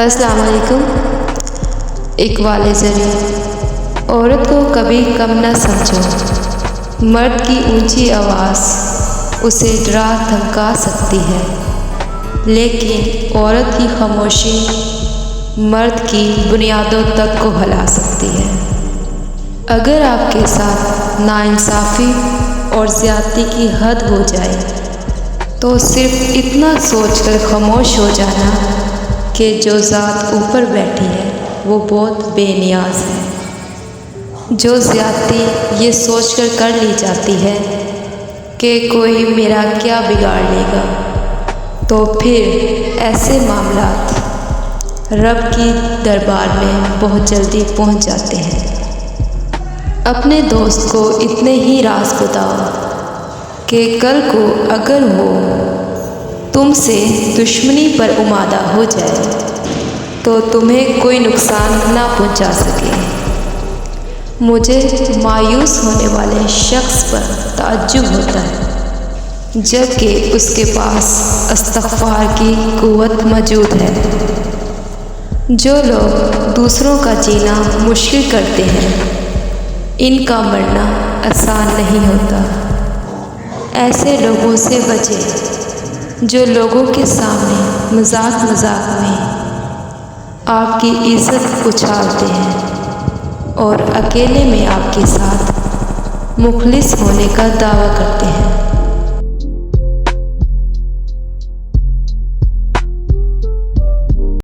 السلام علیکم۔ اقبال زری۔ عورت کو کبھی کم نہ سمجھو، مرد کی اونچی آواز اسے ڈرا دھمکا سکتی ہے، لیکن عورت کی خاموشی مرد کی بنیادوں تک کو ہلا سکتی ہے۔ اگر آپ کے ساتھ ناانصافی اور زیادتی کی حد ہو جائے تو صرف اتنا سوچ کر خاموش ہو جانا کہ جو ذات اوپر بیٹھی ہے وہ بہت بے نیاز ہے۔ جو زیادتی یہ سوچ کر لی جاتی ہے کہ کوئی میرا کیا بگاڑ لے گا، تو پھر ایسے معاملات رب کی دربار میں بہت جلدی پہنچ جاتے ہیں۔ اپنے دوست کو اتنے ہی راز بتاؤ کہ کل کو اگر وہ تم سے دشمنی پر آمادہ ہو جائے تو تمہیں کوئی نقصان نہ پہنچا سکے۔ مجھے مایوس ہونے والے شخص پر تعجب ہوتا ہے جبکہ اس کے پاس استغفار کی قوت موجود ہے۔ جو لوگ دوسروں کا جینا مشکل کرتے ہیں، ان کا مرنا آسان نہیں ہوتا۔ ایسے لوگوں سے بچیں جو لوگوں کے سامنے مذاق میں آپ کی عزت اچھالتے ہیں اور اکیلے میں آپ کے ساتھ مخلص ہونے کا دعویٰ کرتے ہیں۔